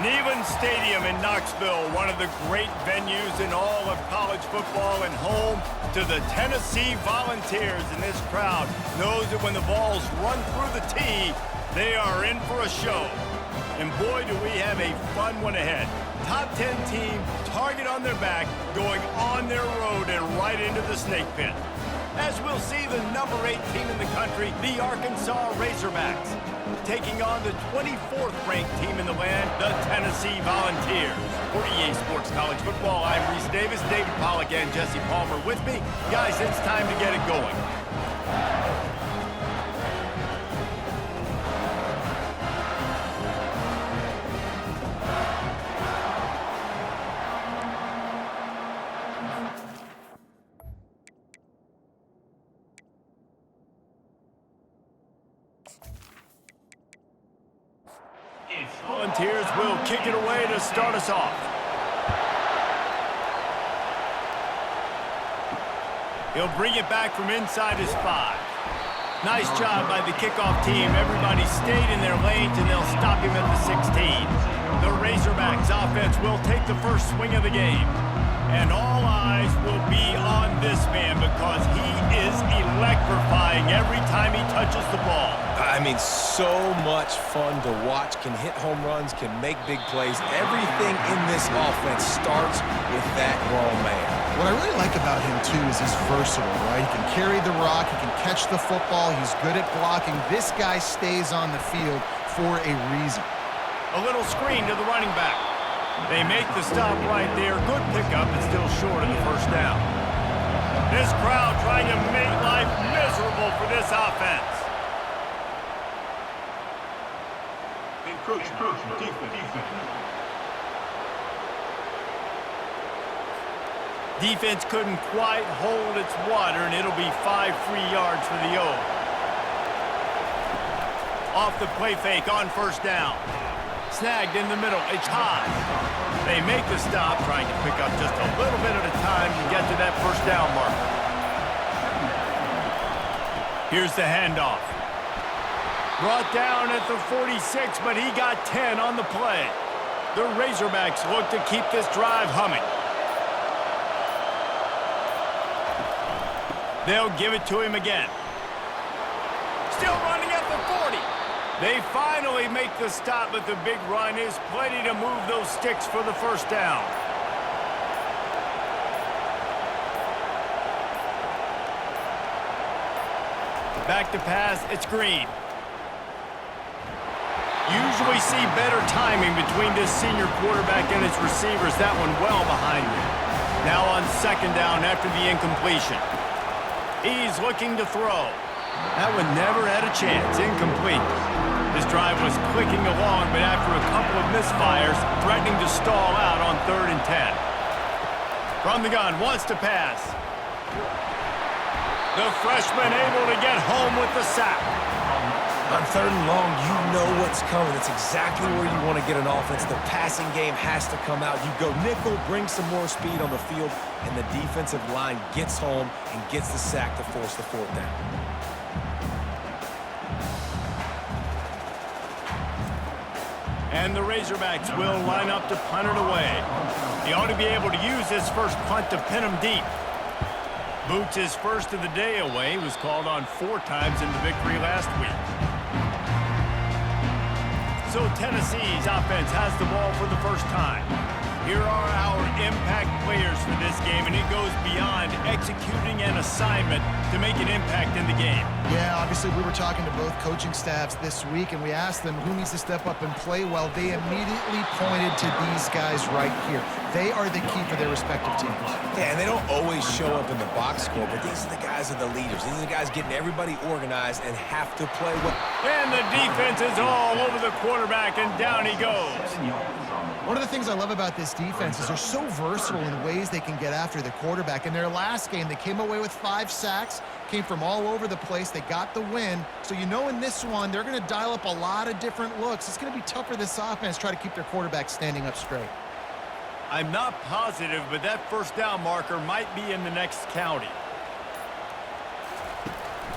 Neyland Stadium in Knoxville, one of the great venues in all of college football and home to the Tennessee Volunteers. And this crowd knows that when the balls run through the tee, they are in for a show. And boy, do we have a fun one ahead. Top 10 team, target on their back, going on their road and right into the snake pit. As we'll see the number 8 team in the country, the Arkansas Razorbacks, taking on the 24th ranked team in the land, the Tennessee Volunteers. For EA Sports College Football, I'm Reese Davis, David Pollack, and Jesse Palmer with me. Guys, it's time to get it going. Volunteers will kick it away to start us off. He'll bring it back from inside his 5. Nice job by the kickoff team. Everybody stayed in their lanes, and they'll stop him at the 16. The Razorbacks offense will take the first swing of the game. And all eyes will be on this man because he is electrifying every time he touches the ball. I mean, so much fun to watch. Can hit home runs, can make big plays. Everything in this offense starts with that grown man. What I really like about him, too, is he's versatile, right? He can carry the rock, he can catch the football, he's good at blocking. This guy stays on the field for a reason. A little screen to the running back. They make the stop right there. Good pickup, but still short of the first down. This crowd trying to make life miserable for this offense. Defense couldn't quite hold its water, and it'll be 5 free yards for the O. Off the play fake on first down. Snagged in the middle. It's high. They make the stop, trying to pick up just a little bit at a time to get to that first down marker. Here's the handoff. Brought down at the 46, but he got 10 on the play. The Razorbacks look to keep this drive humming. They'll give it to him again. Still running at the 40. They finally make the stop, but the big run is plenty to move those sticks for the first down. Back to pass, it's Green. Usually see better timing between this senior quarterback and his receivers. That one well behind him. Now on second down after the incompletion. He's looking to throw. That one never had a chance. Incomplete. This drive was clicking along, but after a couple of misfires, threatening to stall out on 3rd and 10. From the gun, wants to pass. The freshman able to get home with the sack. On 3rd and long, you know what's coming. It's exactly where you want to get an offense. The passing game has to come out. You go nickel, bring some more speed on the field, and the defensive line gets home and gets the sack to force the 4th down. And the Razorbacks will line up to punt it away. He ought to be able to use this first punt to pin him deep. Boots his first of the day away. Was called on 4 times in the victory last week. So Tennessee's offense has the ball for the first time. Here are our impact players for this game, and it goes beyond executing an assignment to make an impact in the game. Yeah, obviously we were talking to both coaching staffs this week, and we asked them who needs to step up and play well. They immediately pointed to these guys right here. They are the key for their respective teams. Yeah, and they don't always show up in the box score, but these are the guys that are the leaders. These are the guys getting everybody organized and have to play well. And the defense is all over the quarterback, and down he goes. One of the things I love about this defense is they're so versatile in ways they can get after the quarterback. In their last game, they came away with 5 sacks, came from all over the place. They got the win. So you know in this one, they're going to dial up a lot of different looks. It's going to be tough for this offense to try to keep their quarterback standing up straight. I'm not positive, but that first down marker might be in the next county.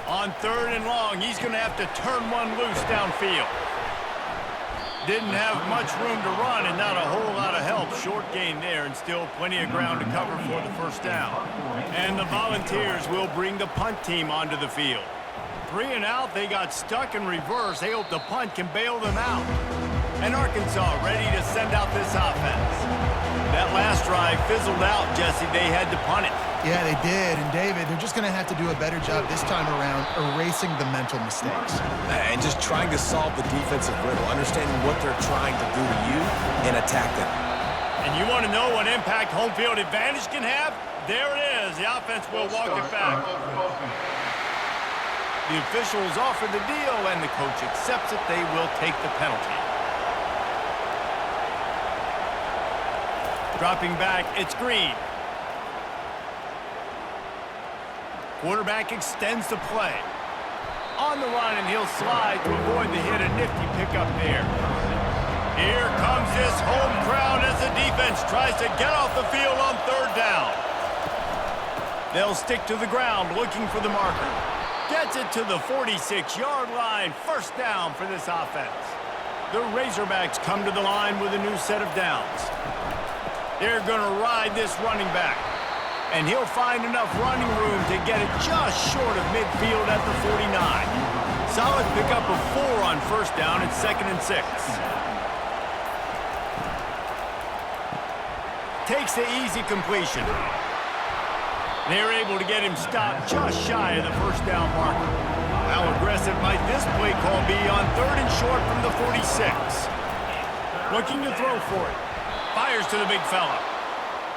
On 3rd and long, he's going to have to turn one loose downfield. Didn't have much room to run and not a whole lot of help. Short gain there and still plenty of ground to cover for the first down. And the Volunteers will bring the punt team onto the field. 3 and out, they got stuck in reverse. They hope the punt can bail them out. And Arkansas ready to send out this offense. That last drive fizzled out, Jesse. They had to punt it. Yeah, they did. And, David, they're just going to have to do a better job this time around erasing the mental mistakes. And just trying to solve the defensive riddle, understanding what they're trying to do to you and attack them. And you want to know what impact home field advantage can have? There it is. The offense will walk it back. The officials offer the deal, and the coach accepts it. They will take the penalty. Dropping back, it's Green. Quarterback extends the play. On the run, and he'll slide to avoid the hit. A nifty pickup there. Here comes this home crowd as the defense tries to get off the field on 3rd down. They'll stick to the ground looking for the marker. Gets it to the 46-yard line. 1st down for this offense. The Razorbacks come to the line with a new set of downs. They're going to ride this running back. And he'll find enough running room to get it just short of midfield at the 49. Solid pickup of 4 on 1st down. It's 2nd and 6. Takes the easy completion. They're able to get him stopped just shy of the 1st down marker. How aggressive might this play call be on 3rd and short from the 46? Looking to throw for it. Fires to the big fella.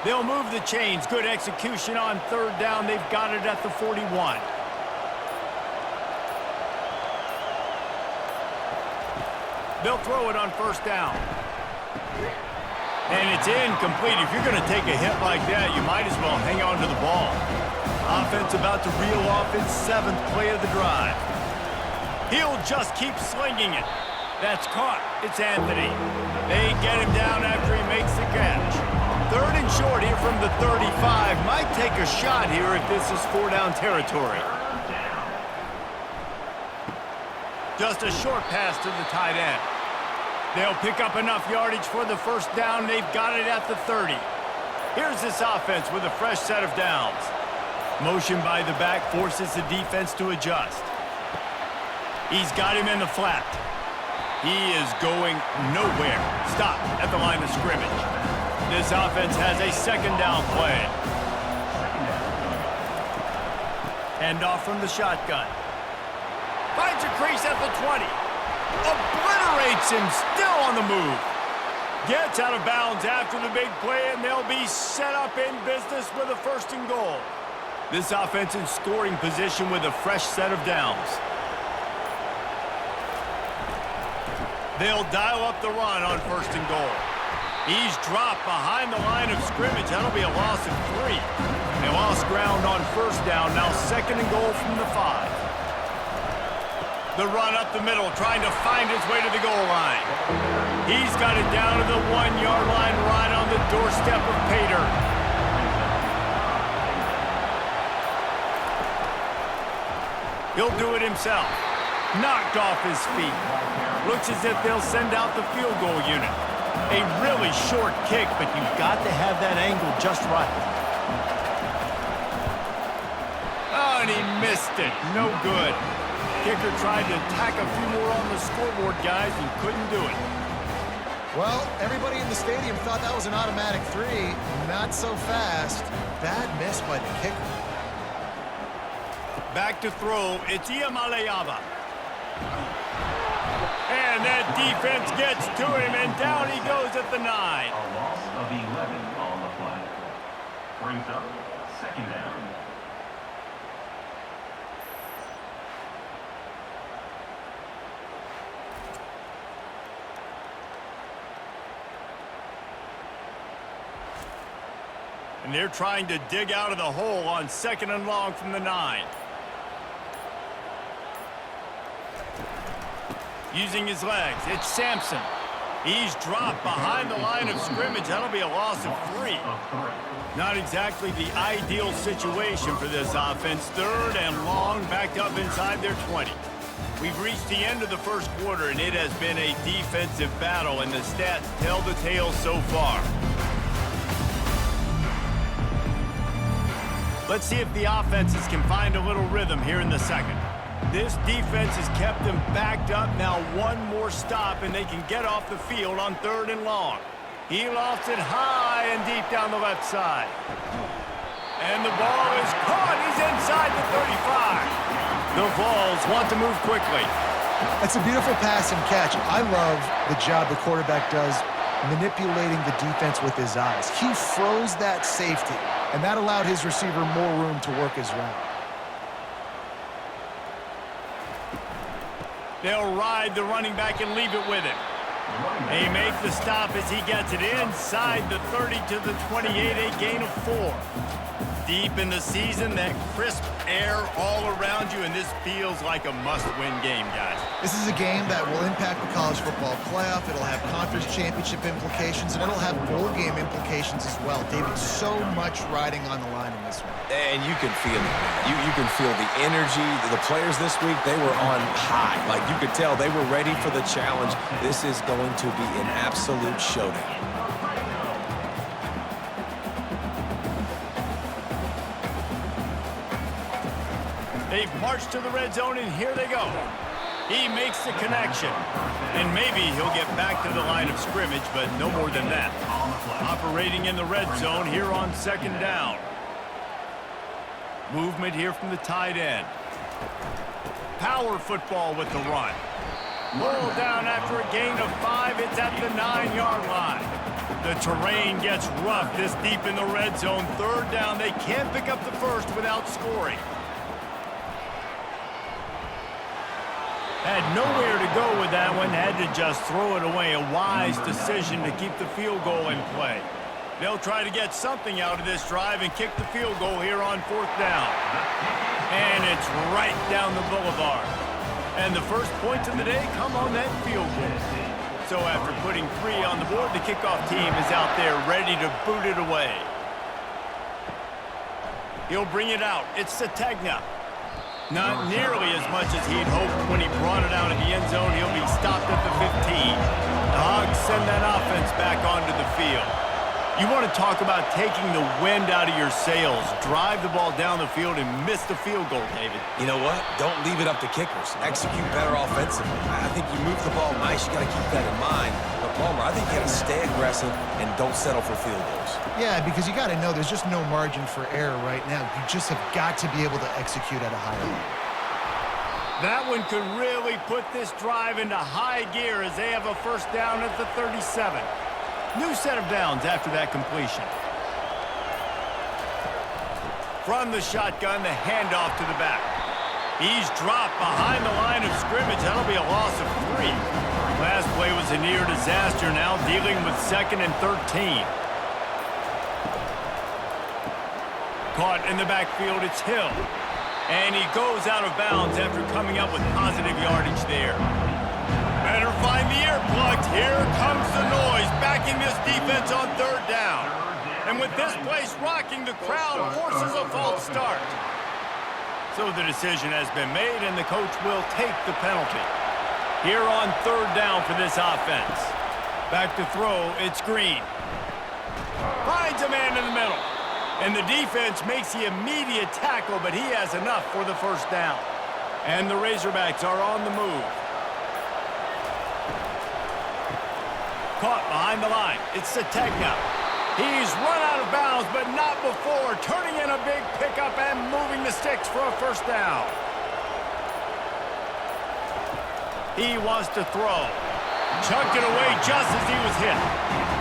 They'll move the chains. Good execution on 3rd down. They've got it at the 41. They'll throw it on 1st down. And it's incomplete. If you're going to take a hit like that, you might as well hang on to the ball. Offense about to reel off its 7th play of the drive. He'll just keep slinging it. That's caught. It's Anthony. They get him down after he makes the catch. 3rd and short here from the 35. Might take a shot here if this is 4-down territory. Just a short pass to the tight end. They'll pick up enough yardage for the 1st down. They've got it at the 30. Here's this offense with a fresh set of downs. Motion by the back forces the defense to adjust. He's got him in the flat. He is going nowhere. Stop at the line of scrimmage. This offense has a 2nd down play. Hand off from the shotgun. Finds a crease at the 20. Obliterates him, still on the move. Gets out of bounds after the big play, and they'll be set up in business with a 1st and goal. This offense in scoring position with a fresh set of downs. They'll dial up the run on 1st and goal. He's dropped behind the line of scrimmage. That'll be a loss of 3. They lost ground on 1st down. Now 2nd and goal from the 5. The run up the middle, trying to find his way to the goal line. He's got it down to the 1-yard line, right on the doorstep of Pater. He'll do it himself. Knocked off his feet. Looks as if they'll send out the field goal unit. A really short kick, but you've got to have that angle just right. Oh, and he missed it. No good. Kicker tried to tack a few more on the scoreboard, guys, and couldn't do it. Well, everybody in the stadium thought that was an automatic 3. Not so fast. Bad miss by the kicker. Back to throw. It's Iamaleava. And that defense gets to him, and down he goes at the 9. A loss of 11 on the play. Brings up 2nd down. And they're trying to dig out of the hole on 2nd and long from the 9. Using his legs, it's Sampson. He's dropped behind the line of scrimmage. That'll be a loss of 3. Not exactly the ideal situation for this offense. 3rd and long, backed up inside their 20. We've reached the end of the first quarter, and it has been a defensive battle, and the stats tell the tale so far. Let's see if the offenses can find a little rhythm here in the second. This defense has kept them backed up. Now one more stop, and they can get off the field on 3rd and long. He lofts it high and deep down the left side. And the ball is caught. He's inside the 35. The Vols want to move quickly. That's a beautiful pass and catch. I love the job the quarterback does manipulating the defense with his eyes. He froze that safety, and that allowed his receiver more room to work his route. They'll ride the running back and leave it with him. They make the stop as he gets it inside the 30 to the 28, a gain of 4. Deep in the season, that crisp air all around you, and this feels like a must-win game, guys. This is a game that will impact the college football playoff. It'll have conference championship implications, and it'll have bowl game implications as well. David, so much riding on the line in this one. And you can feel it. You can feel the energy. The players this week, they were on high. Like, you could tell they were ready for the challenge. This is going to be an absolute showdown. They've marched to the red zone, and here they go. He makes the connection. And maybe he'll get back to the line of scrimmage, but no more than that. Operating in the red zone here on 2nd down. Movement here from the tight end. Power football with the run. Pull down after a gain of 5. It's at the 9-yard line. The terrain gets rough this deep in the red zone. 3rd down. They can't pick up the first without scoring. Had nowhere to go with that one, had to just throw it away. A wise decision to keep the field goal in play. They'll try to get something out of this drive and kick the field goal here on 4th down. And it's right down the boulevard. And the first points of the day come on that field goal. So after putting 3 on the board, the kickoff team is out there ready to boot it away. He'll bring it out. It's Sategna. Not nearly as much as he'd hoped when he brought it out of the end zone. He'll be stopped at the 15. The Hogs send that offense back onto the field. You want to talk about taking the wind out of your sails. Drive the ball down the field and miss the field goal, David. You know what? Don't leave it up to kickers. Execute better offensively. I think you move the ball nice. You got to keep that in mind. But, Palmer, I think you got to stay aggressive and don't settle for field goals. Yeah, because you got to know there's just no margin for error right now. You just have got to be able to execute at a higher level. That one could really put this drive into high gear as they have a 1st down at the 37. New set of downs after that completion. From the shotgun, the handoff to the back. He's dropped behind the line of scrimmage. That'll be a loss of 3. Last play was a near disaster, now dealing with 2nd and 13. Caught in the backfield, it's Hill. And he goes out of bounds after coming up with positive yardage there. Better find the earplugs. Here comes the noise, backing this defense on 3rd down. And with this place rocking, the crowd forces a false start. So the decision has been made, and the coach will take the penalty. Here on 3rd down for this offense. Back to throw, it's Green. Finds a man in the middle. And the defense makes the immediate tackle, but he has enough for the 1st down. And the Razorbacks are on the move. Caught behind the line. It's Sategna. He's run out of bounds, but not before. Turning in a big pickup and moving the sticks for a 1st down. He wants to throw. Chucked it away just as he was hit.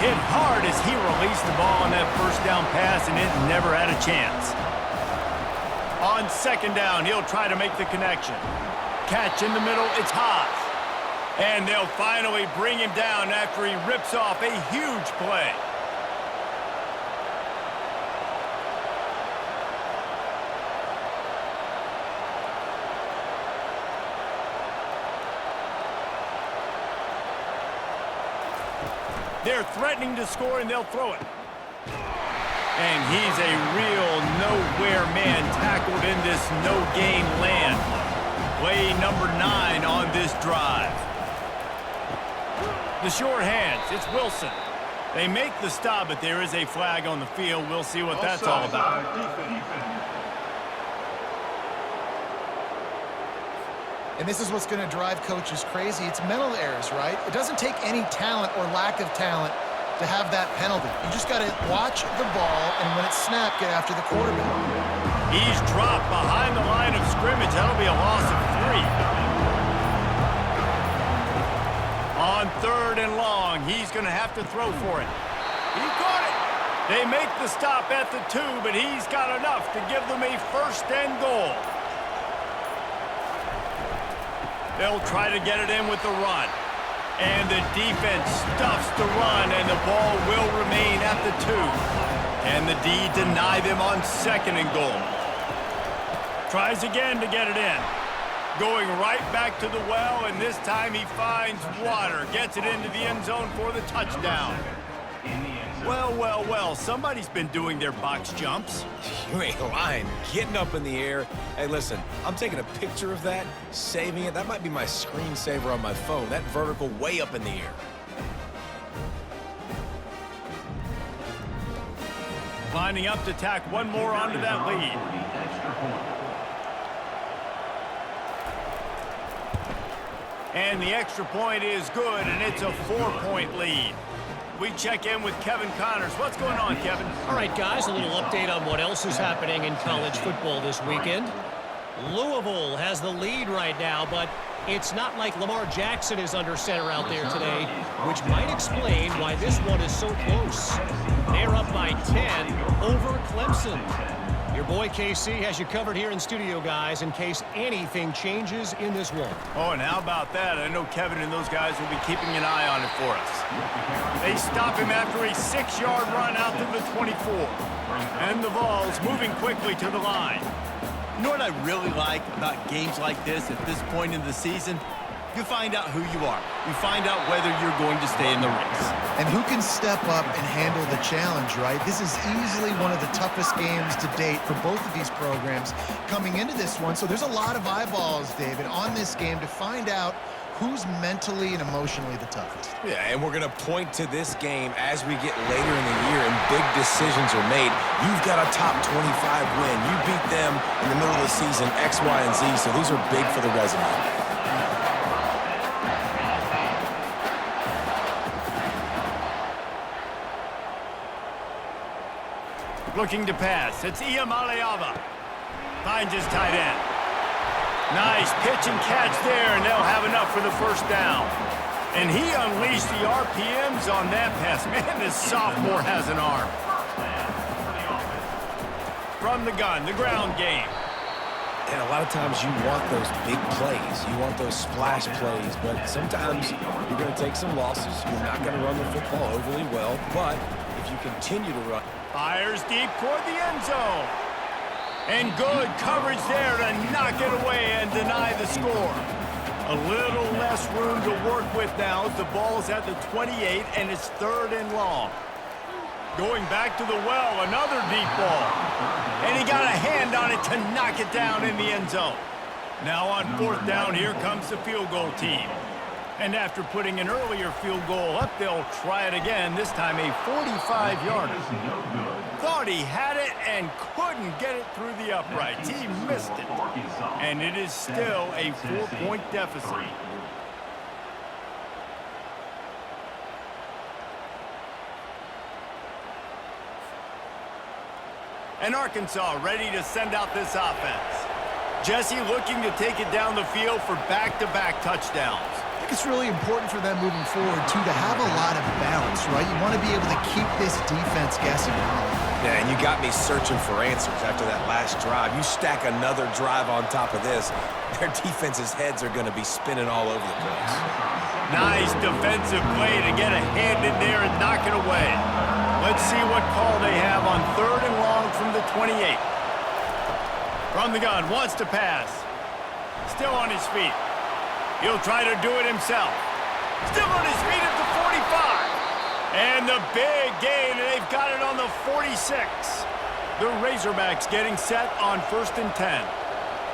Hit hard as he released the ball on that 1st down pass, and it never had a chance. On 2nd down, he'll try to make the connection. Catch in the middle, it's Haas. And they'll finally bring him down after he rips off a huge play. They're threatening to score, and they'll throw it. And he's a real nowhere man tackled in this no-gain land. Play number 9 on this drive. The short hands, it's Wilson. They make the stop, but there is a flag on the field. We'll see what that's all about. And this is what's going to drive coaches crazy. It's mental errors, right? It doesn't take any talent or lack of talent to have that penalty. You just got to watch the ball, and when it's snapped, get after the quarterback. He's dropped behind the line of scrimmage. That'll be a loss of 3. On 3rd and long, he's going to have to throw for it. He caught it. They make the stop at the 2, but he's got enough to give them a 1st and goal. They'll try to get it in with the run. And the defense stuffs the run, and the ball will remain at the 2. And the D deny them on 2nd and goal. Tries again to get it in. Going right back to the well, and this time he finds water. Gets it into the end zone for the touchdown. Well, somebody's been doing their box jumps. You ain't lying. Getting up in the air. Hey, listen, I'm taking a picture of that, saving it. That might be my screensaver on my phone. That vertical way up in the air. Lining up to tack one more onto that lead. And the extra point is good, and it's a 4-point lead. We check in with Kevin Connors. What's going on, Kevin? All right, guys, a little update on what else is happening in college football this weekend. Louisville has the lead right now, but it's not like Lamar Jackson is under center out there today, which might explain why this one is so close. They're up by 10 over Clemson. Your boy KC has you covered here in studio, guys, in case anything changes in this one. Oh, and how about that? I know Kevin and those guys will be keeping an eye on it for us. They stop him after a 6-yard run out to the 24. And the Vols moving quickly to the line. You know what I really like about games like this at this point in the season? You find out who you are. You find out whether you're going to stay in the race. And who can step up and handle the challenge, right? This is easily one of the toughest games to date for both of these programs coming into this one. So there's a lot of eyeballs, David, on this game to find out who's mentally and emotionally the toughest. Yeah, and we're going to point to this game as we get later in the year and big decisions are made. You've got a top 25 win. You beat them in the middle of the season, X, Y, and Z, so these are big for the resume. Looking to pass. It's Iamaleava. Finds his tight end. Nice pitch and catch there, and they'll have enough for the 1st down. And he unleashed the RPMs on that pass. Man, this sophomore has an arm. From the gun, the ground game. And a lot of times you want those big plays. You want those splash plays, but sometimes you're going to take some losses. You're not going to run the football overly well, but if you continue to run... Fires deep toward the end zone. And good coverage there to knock it away and deny the score. A little less room to work with now as the ball's at the 28 and it's 3rd and long. Going back to the well, another deep ball. And he got a hand on it to knock it down in the end zone. Now on 4th down, here comes the field goal team. And after putting an earlier field goal up, they'll try it again, this time a 45-yarder. Thought he had it and couldn't get it through the uprights. He missed it. And it is still a 4-point deficit. And Arkansas ready to send out this offense. Jesse looking to take it down the field for back-to-back touchdowns. I think it's really important for them moving forward, too, to have a lot of balance, right? You want to be able to keep this defense guessing. Yeah, and you got me searching for answers after that last drive. You stack another drive on top of this, their defense's heads are going to be spinning all over the place. Nice defensive play to get a hand in there and knock it away. Let's see what call they have on 3rd and long from the 28. From the gun, wants to pass. Still on his feet. He'll try to do it himself. Still on his feet at the 45. And the big gain, and they've got it on the 46. The Razorbacks getting set on 1st and 10.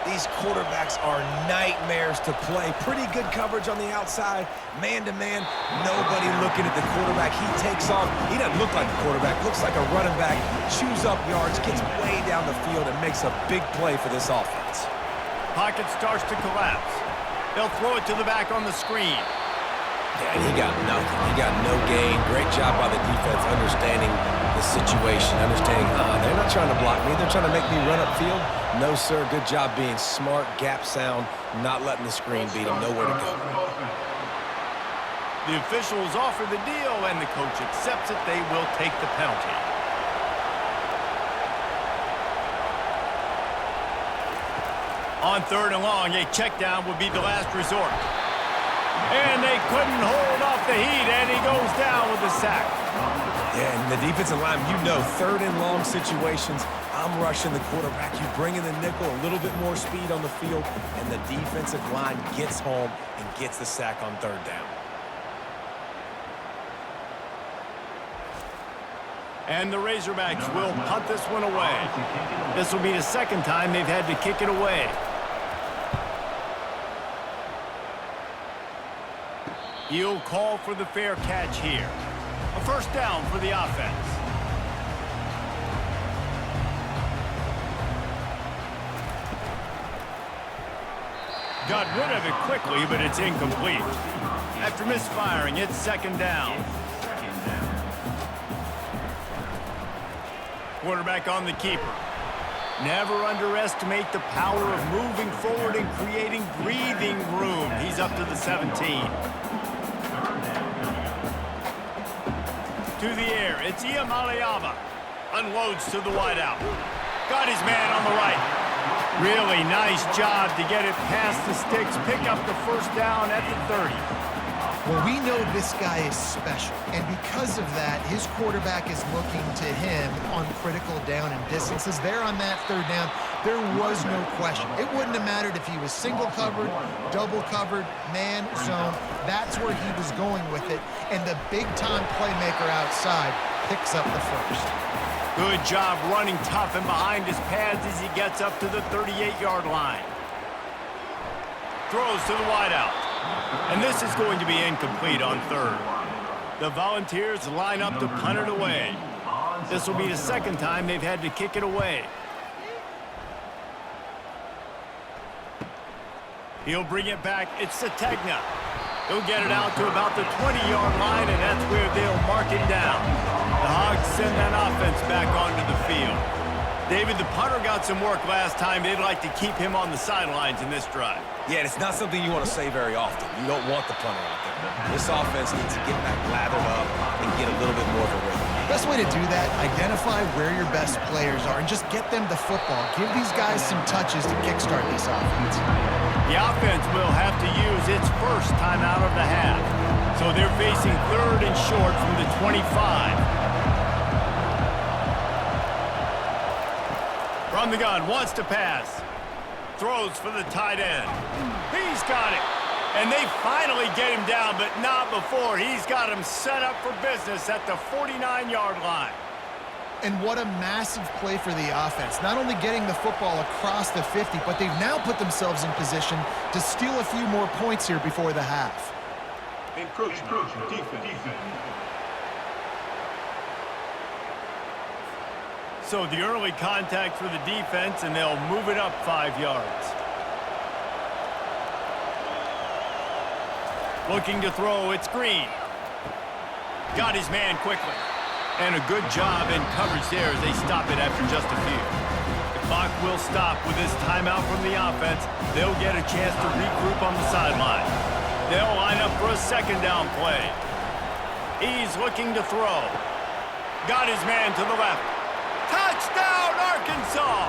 These quarterbacks are nightmares to play. Pretty good coverage on the outside. Man-to-man, nobody looking at the quarterback. He takes off. He doesn't look like a quarterback. Looks like a running back. Chews up yards, gets way down the field, and makes a big play for this offense. Pocket starts to collapse. They'll throw it to the back on the screen. Yeah, and he got nothing. He got no gain. Great job by the defense understanding the situation, understanding, they're not trying to block me. They're trying to make me run upfield. No, sir. Good job being smart, gap sound, not letting the screen beat him. Nowhere to go. The officials offer the deal, and the coach accepts it. They will take the penalty. On 3rd and long, a check down would be the last resort. And they couldn't hold off the heat, and he goes down with a sack. Yeah, and the defensive line, 3rd and long situations, I'm rushing the quarterback. You bring in the nickel, a little bit more speed on the field, and the defensive line gets home and gets the sack on 3rd down. And the Razorbacks will punt this one away. This will be the second time they've had to kick it away. He'll call for the fair catch here. A first down for the offense. Got rid of it quickly, but it's incomplete. After misfiring, it's 2nd down. Quarterback on the keeper. Never underestimate the power of moving forward and creating breathing room. He's up to the 17. To the air, it's Iamaleava. Unloads to the wideout. Got his man on the right. Really nice job to get it past the sticks. Pick up the first down at the 30. Well, we know this guy is special, and because of that, his quarterback is looking to him on critical down and distances. There on that 3rd down, there was no question. It wouldn't have mattered if he was single covered, double covered, man, zone. That's where he was going with it, and the big-time playmaker outside picks up the first. Good job running tough and behind his pads as he gets up to the 38-yard line. Throws to the wideout. And this is going to be incomplete on 3rd. The Volunteers line up to punt it away. This will be the 2nd time they've had to kick it away. He'll bring it back. It's Sategna. He'll get it out to about the 20-yard line, and that's where they'll mark it down. The Hogs send that offense back onto the field. David, the punter got some work last time. They'd like to keep him on the sidelines in this drive. Yeah, it's not something you want to say very often. You don't want the punter out there. This offense needs to get back lathered up and get a little bit more of a rhythm. Best way to do that, identify where your best players are and just get them the football. Give these guys some touches to kickstart this offense. The offense will have to use its first timeout of the half. So they're facing 3rd and short from the 25. From the gun, wants to pass. Throws for the tight end. He's got it. And they finally get him down, but not before. He's got him set up for business at the 49-yard line. And what a massive play for the offense. Not only getting the football across the 50, but they've now put themselves in position to steal a few more points here before the half. Encroachment, defense. So the early contact for the defense, and they'll move it up 5 yards. Looking to throw, it's Green. Got his man quickly. And a good job in coverage there as they stop it after just a few. The clock will stop with this timeout from the offense. They'll get a chance to regroup on the sideline. They'll line up for a 2nd down play. He's looking to throw. Got his man to the left. Touchdown, Arkansas!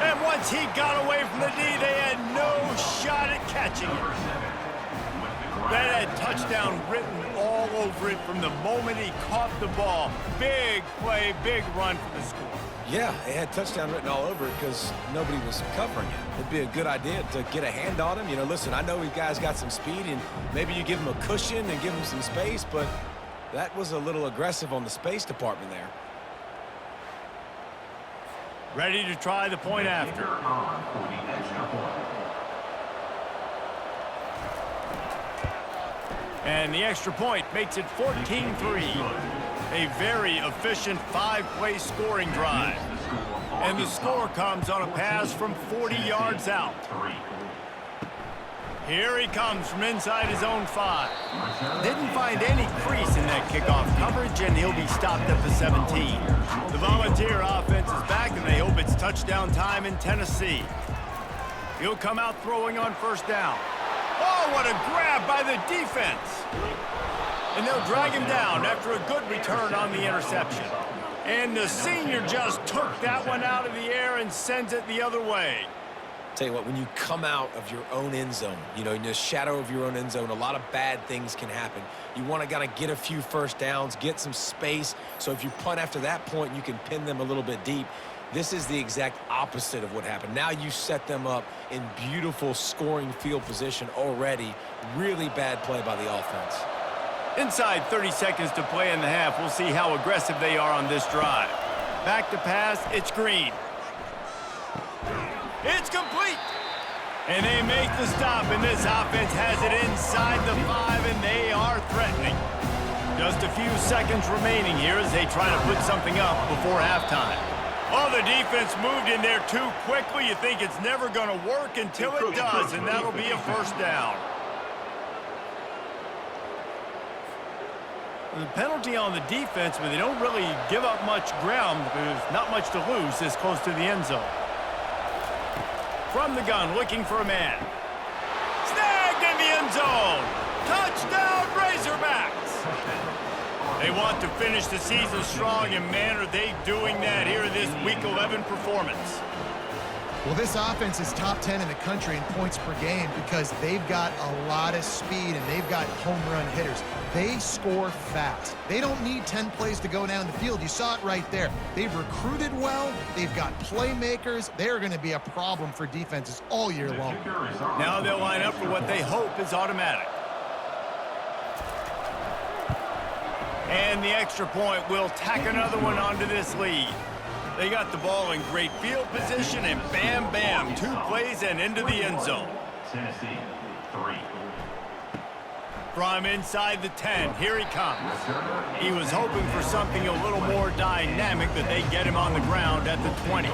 And once he got away from the D, they had no shot at catching it. That had touchdown written all over it from the moment he caught the ball. Big play, big run for the score. Yeah, it had touchdown written all over it because nobody was covering it. It'd be a good idea to get a hand on him. You know, listen, I know you guys got some speed, and maybe you give him a cushion and give him some space, but that was a little aggressive on the space department there. Ready to try the point after. On for the extra point. And the extra point makes it 14-3. A very efficient 5-play scoring drive. And the score comes on a pass from 40 yards out. Here he comes from inside his own 5. Didn't find any crease in that kickoff coverage, and he'll be stopped at the 17. The Volunteer offense is back, and they hope it's touchdown time in Tennessee. He'll come out throwing on first down. Oh, what a grab by the defense. And they'll drag him down after a good return on the interception. And the senior just took that one out of the air and sends it the other way. Tell you what, when you come out of your own end zone, you know, in the shadow of your own end zone, a lot of bad things can happen. You want to kind of get a few first downs, get some space. So if you punt after that point, you can pin them a little bit deep. This is the exact opposite of what happened. Now you set them up in beautiful scoring field position already. Really bad play by the offense. Inside 30 seconds to play in the half. We'll see how aggressive they are on this drive. Back to pass, it's Green. It's complete. And they make the stop, and this offense has it inside the 5, and they are threatening. Just a few seconds remaining here as they try to put something up before halftime. Oh, the defense moved in there too quickly. You think it's never going to work until it does, and that'll be a first down. The penalty on the defense, but they don't really give up much ground. There's not much to lose this close to the end zone. From the gun, looking for a man. Snagged in the end zone. Touchdown, Razorbacks. They want to finish the season strong, and man, are they doing that here in this Week 11 performance. Well, this offense is top 10 in the country in points per game because they've got a lot of speed and they've got home run hitters. They score fast. They don't need 10 plays to go down the field. You saw it right there. They've recruited well. They've got playmakers. They're going to be a problem for defenses all year long. Now they'll line up for what they hope is automatic. And the extra point will tack another one onto this lead. They got the ball in great field position, and bam, bam, 2 plays and into the end zone. Tennessee, 3. From inside the 10, here he comes. He was hoping for something a little more dynamic, but they get him on the ground at the 20.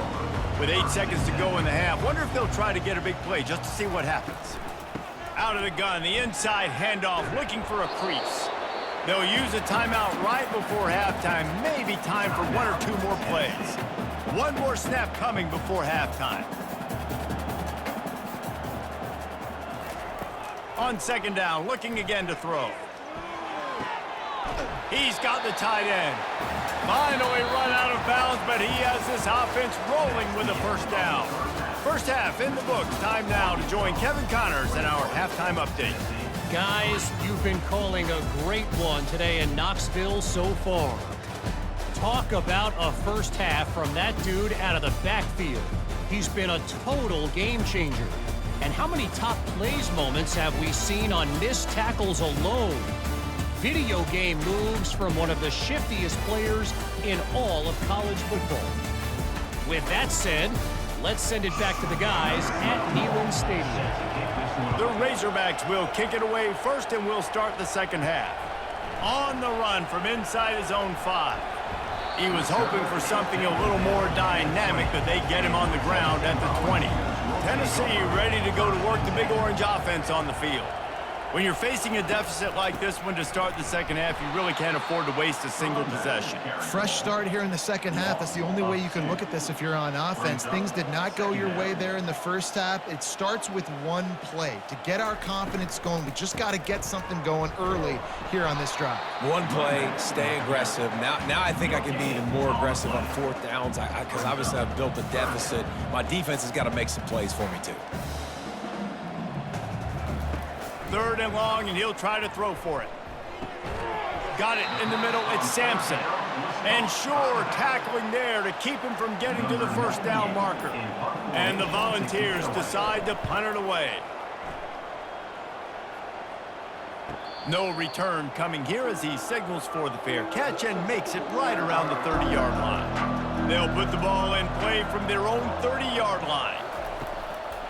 With 8 seconds to go in the half, wonder if they'll try to get a big play just to see what happens. Out of the gun, the inside handoff, looking for a crease. They'll use a timeout right before halftime, maybe time for 1 or 2 more plays. One more snap coming before halftime. On second down, looking again to throw. He's got the tight end. Finally run out of bounds, but he has this offense rolling with a first down. First half in the books. Time now to join Kevin Connors in our halftime update. Guys, you've been calling a great one today in Knoxville so far. Talk about a first half from that dude out of the backfield. He's been a total game changer. And how many top plays moments have we seen on missed tackles alone? Video game moves from one of the shiftiest players in all of college football. With that said, let's send it back to the guys at Neyland Stadium. The Razorbacks will kick it away first, and we'll start the second half. On the run from inside his own 5. He was hoping for something a little more dynamic, but they get him on the ground at the 20. Tennessee ready to go to work the Big Orange offense on the field. When you're facing a deficit like this one to start the second half, you really can't afford to waste a single possession. Fresh start here in the second half. That's the only way you can look at this if you're on offense. Things did not go your way there in the first half. It starts with one play. To get our confidence going, we just got to get something going early here on this drive. One play, stay aggressive. Now I think I can be even more aggressive on 4th downs because obviously I've built a deficit. My defense has got to make some plays for me too. 3rd and long, and he'll try to throw for it. Got it in the middle. It's Sampson. And sure, tackling there to keep him from getting to the first down marker. And the Volunteers decide to punt it away. No return coming here as he signals for the fair catch and makes it right around the 30-yard line. They'll put the ball in play from their own 30-yard line.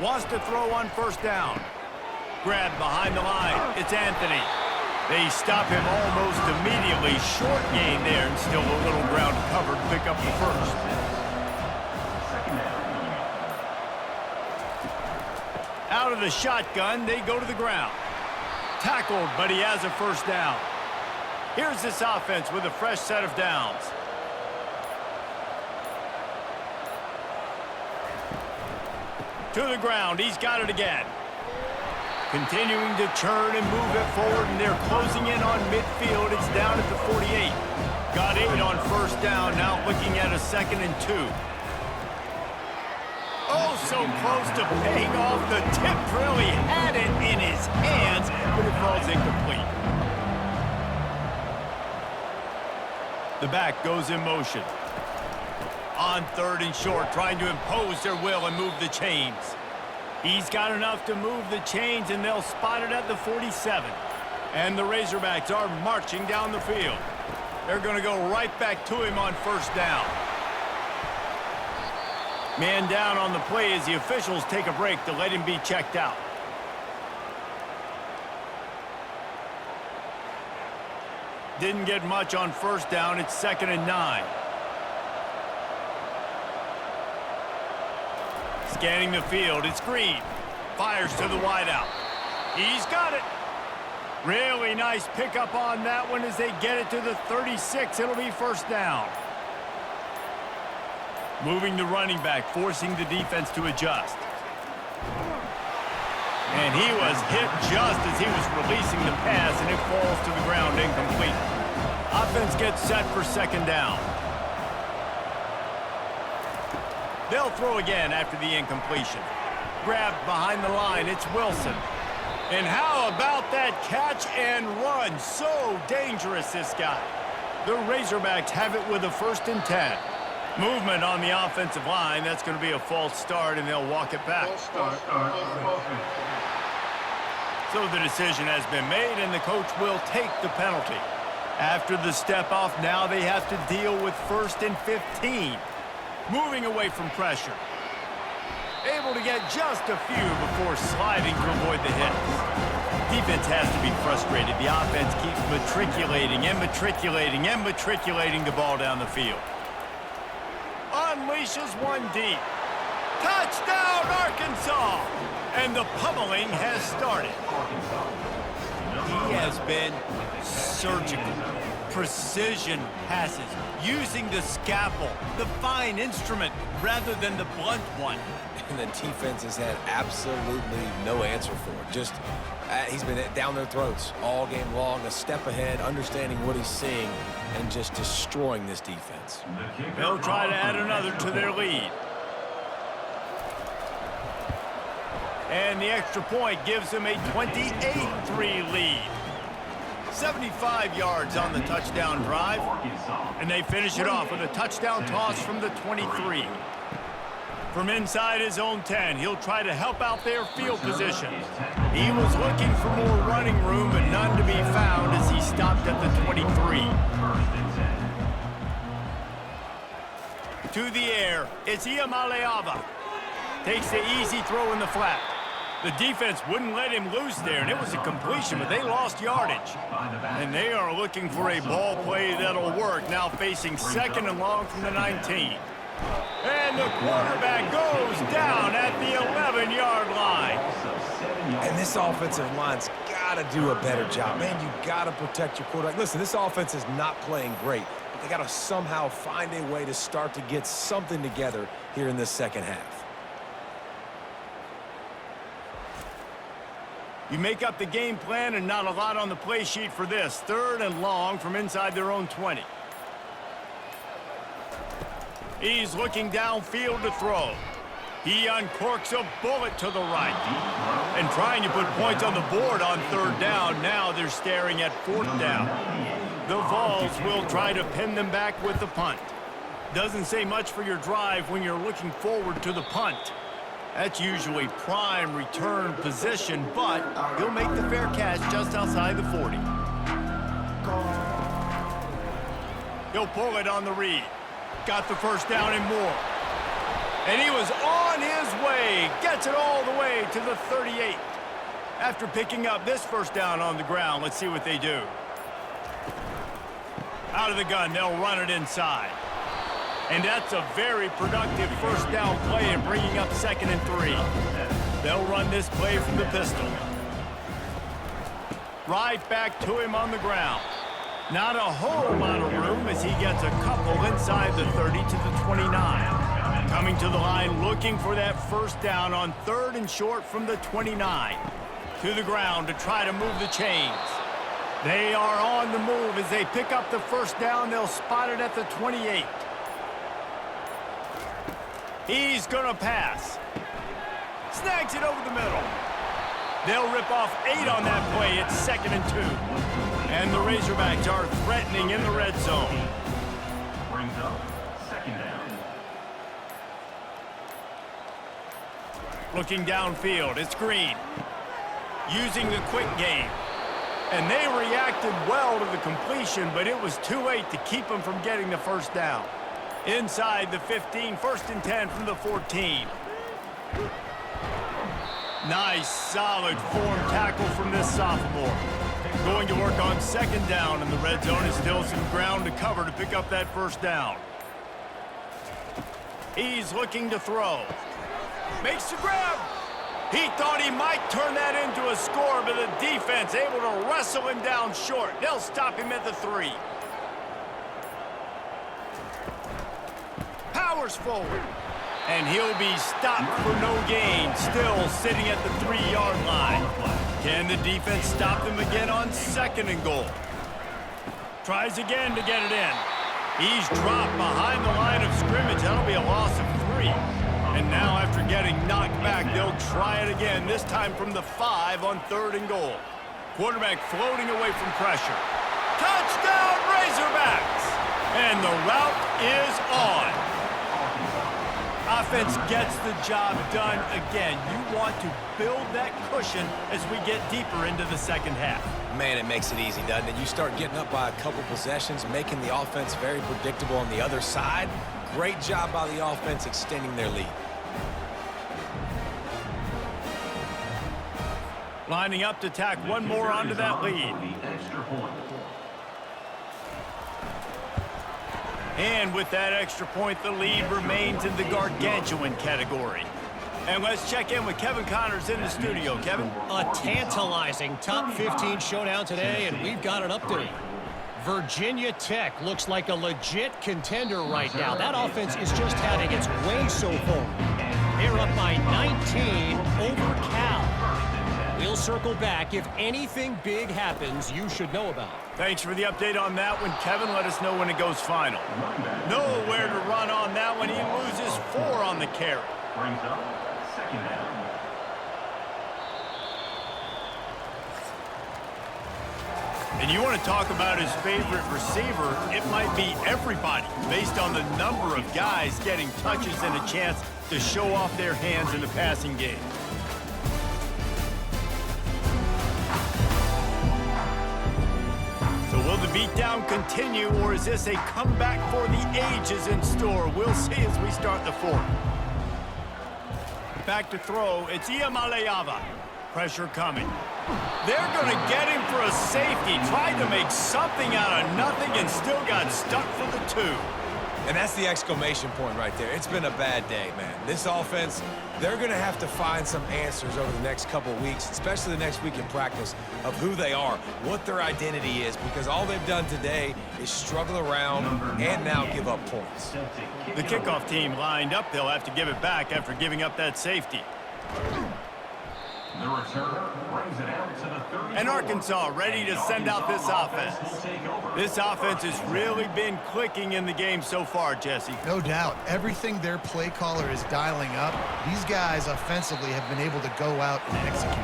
Wants to throw on first down. Grabbed behind the line. It's Anthony. They stop him almost immediately. Short gain there, and still a little ground covered. Pick up the first. Out of the shotgun, they go to the ground. Tackled, but he has a first down. Here's this offense with a fresh set of downs. To the ground, he's got it again. Continuing to churn and move it forward, and they're closing in on midfield. It's down at the 48. Got 8 on first down, now looking at a 2nd and 2. Oh, so close to paying off. The tip really had it in his hands, but it falls incomplete. The back goes in motion. On 3rd and short, trying to impose their will and move the chains. He's got enough to move the chains, and they'll spot it at the 47. And the Razorbacks are marching down the field. They're going to go right back to him on first down. Man down on the play as the officials take a break to let him be checked out. Didn't get much on first down. It's 2nd and 9. Scanning the field. It's Green. Fires to the wideout. He's got it. Really nice pickup on that one as they get it to the 36. It'll be first down. Moving the running back, forcing the defense to adjust. And he was hit just as he was releasing the pass, and it falls to the ground incomplete. Offense gets set for 2nd down. They'll throw again after the incompletion. Grabbed behind the line, it's Wilson. And how about that catch and run? So dangerous, this guy. The Razorbacks have it with a 1st and 10. Movement on the offensive line. That's going to be a false start, and they'll walk it back. So the decision has been made, and the coach will take the penalty. After the step-off, now they have to deal with 1st and 15. Moving away from pressure. Able to get just a few before sliding to avoid the hits. Defense has to be frustrated. The offense keeps matriculating and matriculating and matriculating the ball down the field. Unleashes one deep. Touchdown, Arkansas! And the pummeling has started. He has been surgical. Precision passes, using the scalpel, the fine instrument, rather than the blunt one. And the defense has had absolutely no answer for it. Just, he's been down their throats all game long, a step ahead, understanding what he's seeing, and just destroying this defense. They'll try to add another to their lead. And the extra point gives them a 28-3 lead. 75 yards on the touchdown drive. And they finish it off with a touchdown toss from the 23. From inside his own 10, he'll try to help out their field position. He was looking for more running room, but none to be found as he stopped at the 23. To the air, it's Iamaleava. Takes the easy throw in the flat. The defense wouldn't let him loose there, and it was a completion, but they lost yardage. And they are looking for a ball play that'll work, now facing 2nd and long from the 19. And the quarterback goes down at the 11-yard line. And this offensive line's got to do a better job. Man, you got to protect your quarterback. Listen, this offense is not playing great, but they got to somehow find a way to start to get something together here in this second half. You make up the game plan, and not a lot on the play sheet for this. 3rd and long from inside their own 20. He's looking downfield to throw. He uncorks a bullet to the right. And trying to put points on the board on 3rd down. Now they're staring at 4th down. The Vols will try to pin them back with the punt. Doesn't say much for your drive when you're looking forward to the punt. That's usually prime return position, but he'll make the fair catch just outside the 40. He'll pull it on the read. Got the first down and more. And he was on his way. Gets it all the way to the 38. After picking up this first down on the ground, let's see what they do. Out of the gun, they'll run it inside. And that's a very productive first down play and bringing up 2nd and 3. They'll run this play from the pistol. Right back to him on the ground. Not a whole lot of room as he gets a couple inside the 30 to the 29. Coming to the line looking for that first down on 3rd and short from the 29. To the ground to try to move the chains. They are on the move as they pick up the first down. They'll spot it at the 28. He's going to pass. Snags it over the middle. They'll rip off 8 on that play. It's 2nd and 2. And the Razorbacks are threatening in the red zone. Brings up 2nd down. Looking downfield, it's Green. Using the quick game. And they reacted well to the completion, but it was too late to keep them from getting the first down. Inside the 15, 1st and 10 from the 14. Nice, solid form tackle from this sophomore. Going to work on 2nd down, and the red zone is still some ground to cover to pick up that first down. He's looking to throw. Makes the grab. He thought he might turn that into a score, but the defense able to wrestle him down short. They'll stop him at the 3. Powers forward. And he'll be stopped for no gain, still sitting at the 3-yard line. Can the defense stop them again on 2nd and goal? Tries again to get it in. He's dropped behind the line of scrimmage. That'll be a loss of 3. And now after getting knocked back, they'll try it again, this time from the 5 on 3rd and goal. Quarterback floating away from pressure. Touchdown, Razorbacks! And the route is on. Offense gets the job done again. You want to build that cushion as we get deeper into the 2nd half. Man, it makes it easy, doesn't it? You start getting up by a couple possessions, making the offense very predictable on the other side. Great job by the offense extending their lead. Lining up to tack one more onto that lead. The extra point. And with that extra point, the lead remains in the gargantuan category. And let's check in with Kevin Connors in the studio. Kevin? A tantalizing top 15 showdown today, and we've got an update. Virginia Tech looks like a legit contender right now. That offense is just having its way so far. They're up by 19 over Cal. We'll circle back. If anything big happens, you should know about it. Thanks for the update on that one, Kevin. Let us know when it goes final. Nowhere to run on that one. He loses 4 on the carry. Brings up 2nd down. And you want to talk about his favorite receiver, it might be everybody, based on the number of guys getting touches and a chance to show off their hands in the passing game. Will the beatdown continue, or is this a comeback for the ages in store? We'll see as we start the 4th. Back to throw. It's Iamaleava. Pressure coming. They're going to get him for a safety. Tried to make something out of nothing and still got stuck for the 2. And that's the exclamation point right there. It's been a bad day, man. This offense, they're going to have to find some answers over the next couple of weeks, especially the next week in practice, of who they are, what their identity is, because all they've done today is struggle around and now give up points. The kickoff team lined up. They'll have to give it back after giving up that safety. The return brings it out to the 30. And Arkansas ready to send out this offense. This offense has really been clicking in the game so far, Jesse. No doubt. Everything their play caller is dialing up, these guys offensively have been able to go out and execute.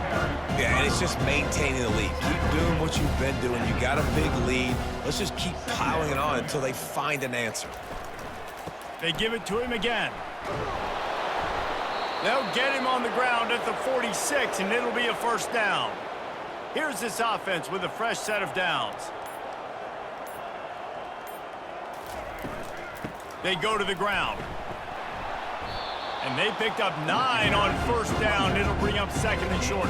Yeah, and it's just maintaining the lead. Keep doing what you've been doing. You got a big lead. Let's just keep piling it on until they find an answer. They give it to him again. They'll get him on the ground at the 46, and it'll be a first down. Here's this offense with a fresh set of downs. They go to the ground. And they picked up 9 on first down. It'll bring up second and short.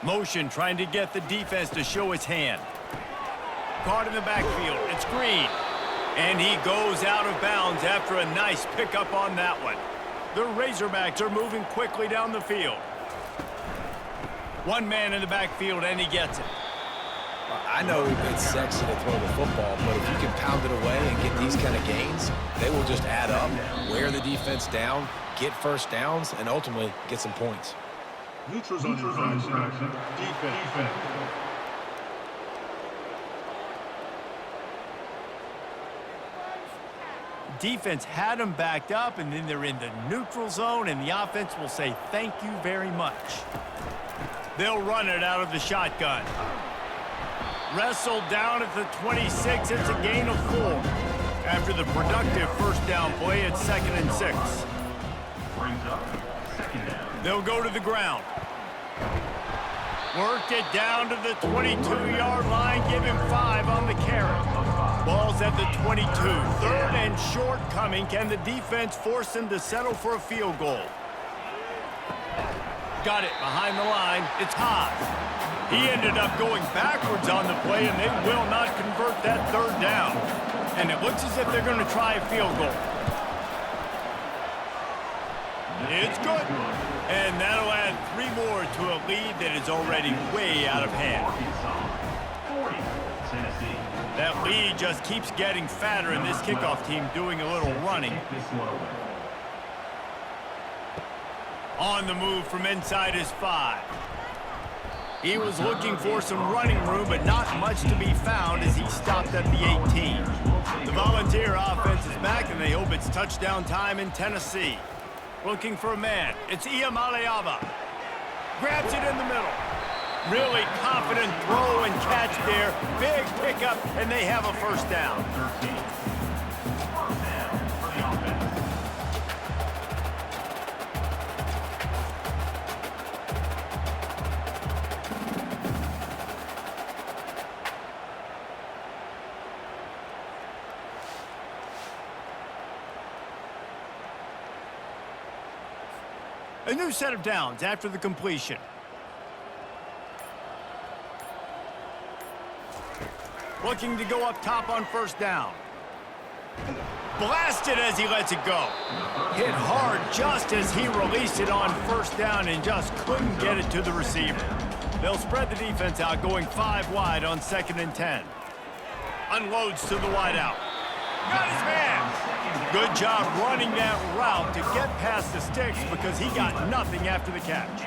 Motion trying to get the defense to show its hand. Caught in the backfield. It's Green. And he goes out of bounds after a nice pickup on that one. The Razorbacks are moving quickly down the field. One man in the backfield, and he gets it. I know it's sexy to throw the football, but if you can pound it away and get these kind of gains, they will just add up, wear the defense down, get first downs, and ultimately get some points. Neutrals on defense. Defense had them backed up, and then they're in the neutral zone, and the offense will say thank you very much. They'll run it out of the shotgun. Wrestled down at the 26. It's a gain of 4. After the productive first down play, it's 2nd and 6. Brings up second down. They'll go to the ground. Worked it down to the 22-yard line. Give him 5 on the carry. Ball's at the 22. 3rd and short coming. Can the defense force them to settle for a field goal? Got it behind the line. It's Haas. He ended up going backwards on the play, and they will not convert that 3rd down. And it looks as if they're going to try a field goal. It's good. And that'll add 3 more to a lead that is already way out of hand. That lead just keeps getting fatter, and this kickoff team doing a little running. On the move from inside his 5. He was looking for some running room, but not much to be found as he stopped at the 18. The Volunteer offense is back, and they hope it's touchdown time in Tennessee. Looking for a man. It's Iamaleava. Grabs it in the middle. Really confident throw and catch there. Big pickup, and they have a first down. A new set of downs after the completion. Looking to go up top on first down. Blasted as he lets it go. Hit hard just as he released it on first down and just couldn't get it to the receiver. They'll spread the defense out, going 5 wide on 2nd and 10. Unloads to the wideout. Got his man. Good job running that route to get past the sticks because he got nothing after the catch.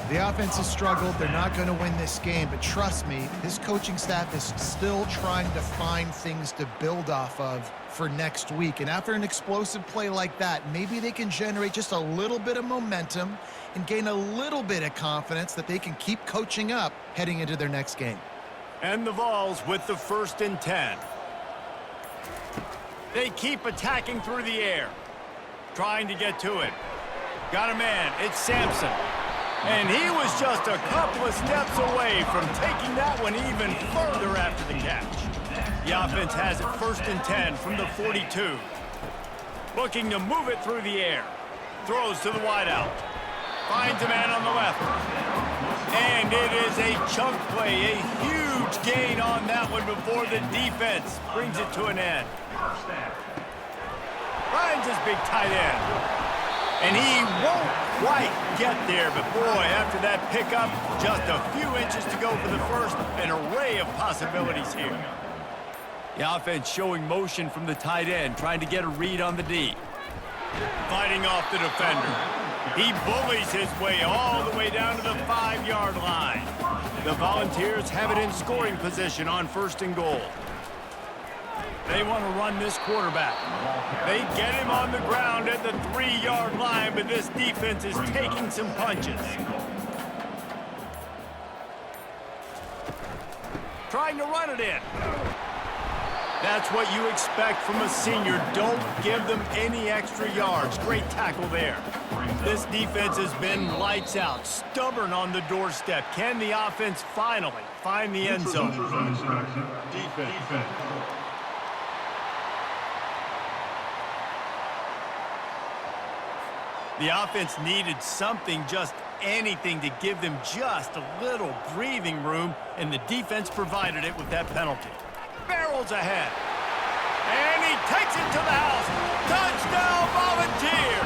The offense has struggled. They're not going to win this game, but trust me, this coaching staff is still trying to find things to build off of for next week. And after an explosive play like that, maybe they can generate just a little bit of momentum and gain a little bit of confidence that they can keep coaching up heading into their next game. And the Vols with the 1st and 10. They keep attacking through the air. Trying to get to it. Got a man. It's Sampson. And he was just a couple of steps away from taking that one even further after the catch. The offense has it 1st and 10 from the 42. Looking to move it through the air. Throws to the wideout. Finds a man on the left. And it is a chunk play. A huge gain on that one before the defense brings it to an end. Finds his big tight end. And he won't quite get there, but boy, after that pickup, just a few inches to go for the first. An array of possibilities here. The offense showing motion from the tight end, trying to get a read on the D. Fighting off the defender. He bullies his way all the way down to the 5-yard line. The Volunteers have it in scoring position on 1st and goal. They want to run this quarterback. They get him on the ground at the 3-yard line, but this defense is taking some punches. Trying to run it in. That That's what you expect from a senior. Don't give them any extra yards. Great tackle there. This defense has been lights out, stubborn on the doorstep. Can the offense finally find the end zone? Defense. The offense needed something, just anything, to give them just a little breathing room, and the defense provided it with that penalty. Barrels ahead. And he takes it to the house. Touchdown, Volunteers!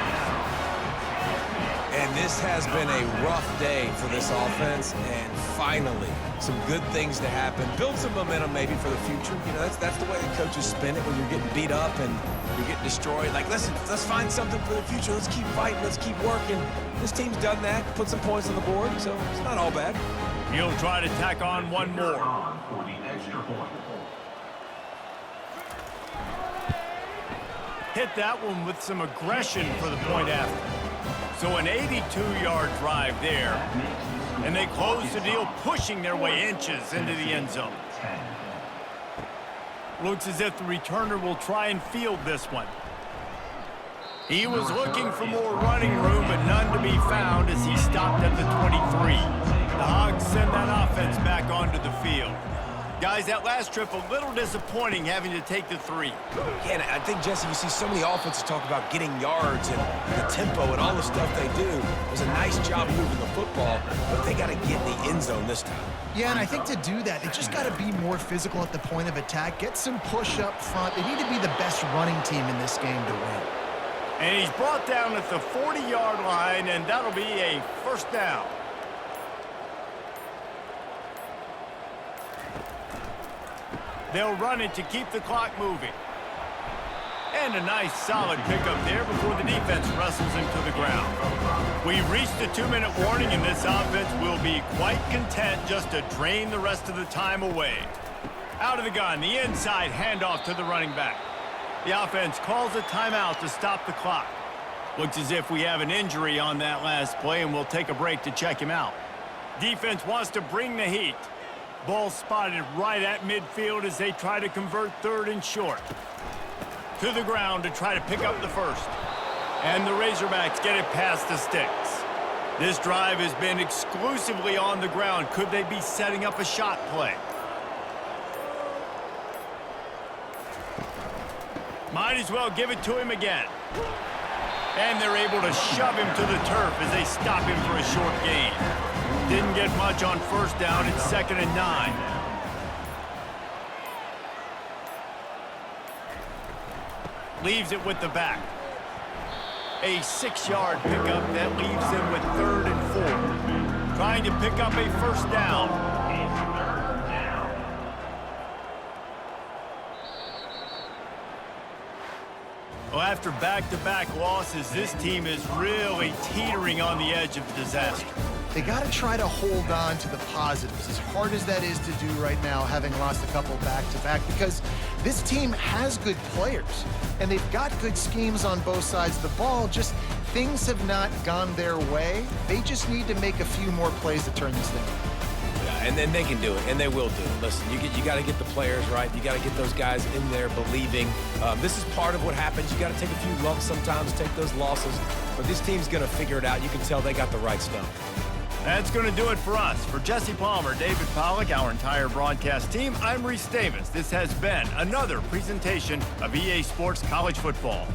And this has been a rough day for this offense, and finally, some good things to happen. Build some momentum maybe for the future. You know, that's the way the coaches spin it when you're getting beat up and you're getting destroyed. Like, listen, let's find something for the future. Let's keep fighting. Let's keep working. This team's done that, put some points on the board, so it's not all bad. He'll try to tack on one more. For the extra point. Hit that one with some aggression for the point after. So an 82-yard drive there. And they close the deal, pushing their way inches into the end zone. Looks as if the returner will try and field this one. He was looking for more running room, but none to be found as he stopped at the 23. The Hogs send that offense back onto the field. Guys, that last trip, a little disappointing having to take the 3. Yeah, and I think, Jesse, you see so many offenses talk about getting yards and the tempo and all the stuff they do. It was a nice job moving the football, but they got to get in the end zone this time. Yeah, and I think to do that, they just got to be more physical at the point of attack, get some push up front. They need to be the best running team in this game to win. And he's brought down at the 40-yard line, and that'll be a first down. They'll run it to keep the clock moving. And a nice solid pickup there before the defense wrestles him to the ground. We've reached the 2-minute warning, and this offense will be quite content just to drain the rest of the time away. Out of the gun, the inside handoff to the running back. The offense calls a timeout to stop the clock. Looks as if we have an injury on that last play, and we'll take a break to check him out. Defense wants to bring the heat. Ball spotted right at midfield as they try to convert 3rd and short. To the ground to try to pick up the first. And the Razorbacks get it past the sticks. This drive has been exclusively on the ground. Could they be setting up a shot play? Might as well give it to him again. And they're able to shove him to the turf as they stop him for a short gain. Didn't get much on first down. It's 2nd and 9. Leaves it with the back. A 6-yard pickup that leaves them with 3rd and 4. Trying to pick up a first down. Well, after back-to-back losses, this team is really teetering on the edge of disaster. They got to try to hold on to the positives, as hard as that is to do right now, having lost a couple back-to-back, because this team has good players, and they've got good schemes on both sides of the ball. Just things have not gone their way. They just need to make a few more plays to turn this thing. Yeah, and then they can do it, and they will do it. Listen, you got to get the players right. You got to get those guys in there believing. This is part of what happens. You got to take a few lumps sometimes, take those losses, but this team's going to figure it out. You can tell they got the right stuff. That's going to do it for us. For Jesse Palmer, David Pollack, our entire broadcast team, I'm Reese Davis. This has been another presentation of EA Sports College Football.